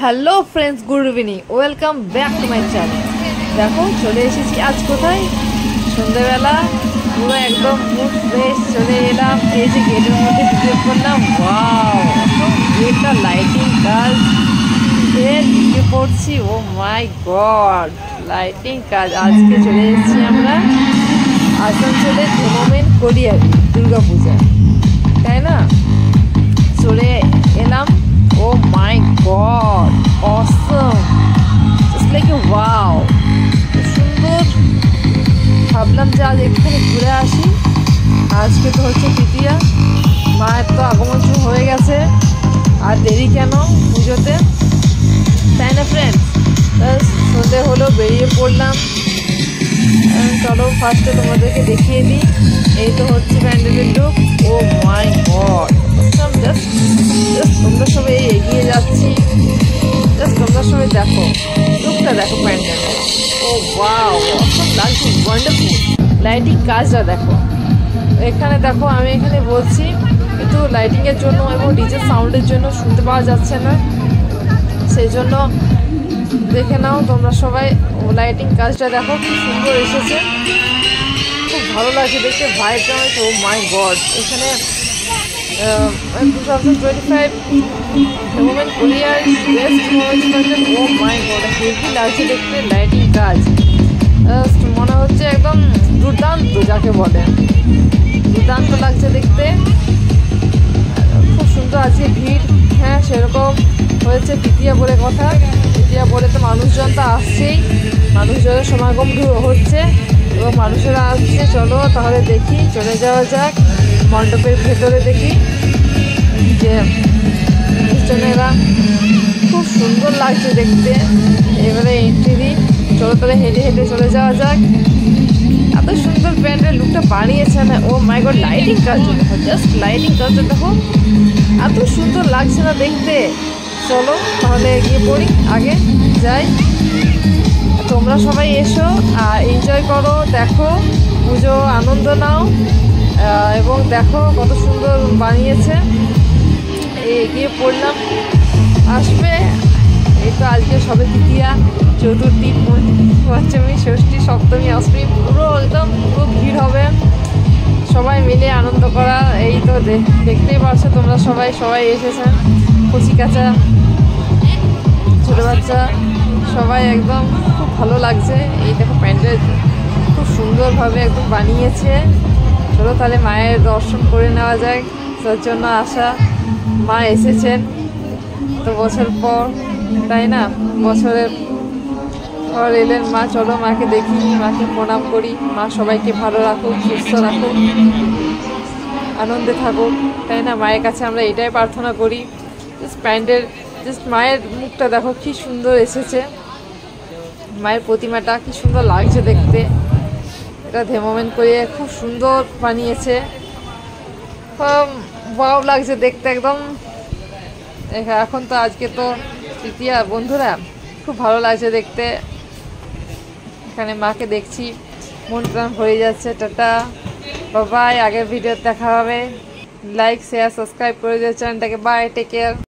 Hello friends, good evening, welcome back to my channel. দেখো চলে এসেছি আজ কোথায়, সন্ধ্যেবেলা পুরো একদম মুড ফ্রেশ, চলে এলাম এই যে গেটের মধ্যে ভিডিও করলাম। ওয়াও, গেটটা লাইটিং কাজ এর ভিডিও করছি। ও মাই গড, লাইটিং কাজ। আজকে চলে এসেছি আমরা আসানসোলের ডেভেলপমেন্ট কোরিয়ার দুর্গাপূজা, তাই না? চলে এলাম। ও মাই গড, অসম, জাস্ট লাইক ওয়াও, সুন্দর। ভাবলাম যে আজ এখানে ঘুরে আসি। আজকে তো হচ্ছে তৃতীয়া, মায়ের তো আগমন শুরু হয়ে গেছে, আর দেরি কেন পুজোতে, তাই না ফ্রেন্ডস? সন্ধে হলো, বেরিয়ে পড়লাম। চলো ফার্স্টে তোমাদেরকে দেখিয়ে দিই। এই তো হচ্ছে প্যান্ডেলের লুক। ও মাই গড, জাস্ট তোমরা সবাই এগিয়ে যাচ্ছি, জাস্ট তোমরা সবাই দেখো লুকটা, দেখো প্যান্ডেল। ও ওয়াও, অসম লাগছে, ওয়ান্ডারফুল। লাইটিং কাজটা দেখো এখানে, দেখো আমি এখানে বলছি কিন্তু লাইটিংয়ের জন্য এবং ডিজে সাউন্ডের জন্য শুনতে পাওয়া যাচ্ছে না, সেই জন্য দেখে নাও তোমরা সবাই। লাইটিং কাজটা দেখো খুব সুন্দর এসেছে, খুব ভালো লাগছে দেখতে, ভাইবটা। ও মাই গড, এখানে 2025 ডেভেলপমেন্ট কোরিয়ার বেস্ট মোমেন্ট। ও মাই গড, হেভি লাগছে দেখতে লাইটিং কাজ, মনে হচ্ছে একদম দুর্দান্ত, যাকে বলে দুর্দান্ত লাগছে দেখতে, খুব সুন্দর। আজকে ভিড়, হ্যাঁ সেরকম হয়েছে, তৃতীয়া বলে কথা, তৃতীয়া বলে তো মানুষজন তো আসছেই, মানুষজনের সমাগম হচ্ছে এবং মানুষেরা আসছে। চলো তাহলে দেখি, চলে যাওয়া যাক মণ্ডপের ভেতরে, দেখি যে মানুষজনেরা, খুব সুন্দর লাগছে দেখতে। এবারে এন্ট্রি দিই, চলো তাহলে হেঁটে হেঁটে চলে যাওয়া যাক। এত সুন্দর প্যান্ডেল লুকটা বানিয়েছে না, ও মাই গড, লাইটিং কাজটা দেখো, জাস্ট লাইটিং কাজটা দেখো, এত সুন্দর লাগছে না দেখতে। চলো তাহলে এগিয়ে পড়ি, আগে যাই। তোমরা সবাই এসো আর এনজয় করো, দেখো পুজো, আনন্দ নাও এবং দেখো কত সুন্দর বানিয়েছে। এগিয়ে পড়লাম, আসবে। এই তো আজকে সবে তৃতীয়া, চতুর্থী, পঞ্চমী, ষষ্ঠী, সপ্তমী, অষ্টমী, পুরো একদম পুরো ভিড় হবে, সবাই মিলে আনন্দ করা। এই তো দেখতেই পাচ্ছ তোমরা সবাই এসেছেন, কচি কাঁচা ছোটো বাচ্চা সবাই, একদম খুব ভালো লাগছে। এই দেখো প্যান্ডেল খুব সুন্দরভাবে একদম বানিয়েছে। চলো তাহলে মায়ের দর্শন করে নেওয়া যায়, তার জন্য আসা। মা এসেছেন তো বছর পর, তাই না? বছরের পর এলেন মা। চলো মাকে দেখি, মাকে প্রণাম করি। মা সবাইকে ভালো রাখুক, সুস্থ রাখুক, আনন্দে থাকুক, তাই না? মায়ের কাছে আমরা এটাই প্রার্থনা করি। জাস্ট প্যান্ডেল, জাস্ট মায়ের মুখটা দেখো কি সুন্দর এসেছে, মায়ের প্রতিমাটা কি সুন্দর লাগছে দেখতে। এটা ডেভেলপমেন্ট করে খুব সুন্দর বানিয়েছে, ভালো লাগছে দেখতে একদম। এখন তো আজকে তো তৃতীয়া বন্ধুরা, খুব ভালো লাগছে দেখতে। এখানে মাকে দেখছি, মন প্রাণ ভরে যাচ্ছে। টাটা, বাই, আগের ভিডিও দেখা হবে। লাইক, শেয়ার, সাবস্ক্রাইব করে দিও চ্যানেলটাকে। Bye, take care.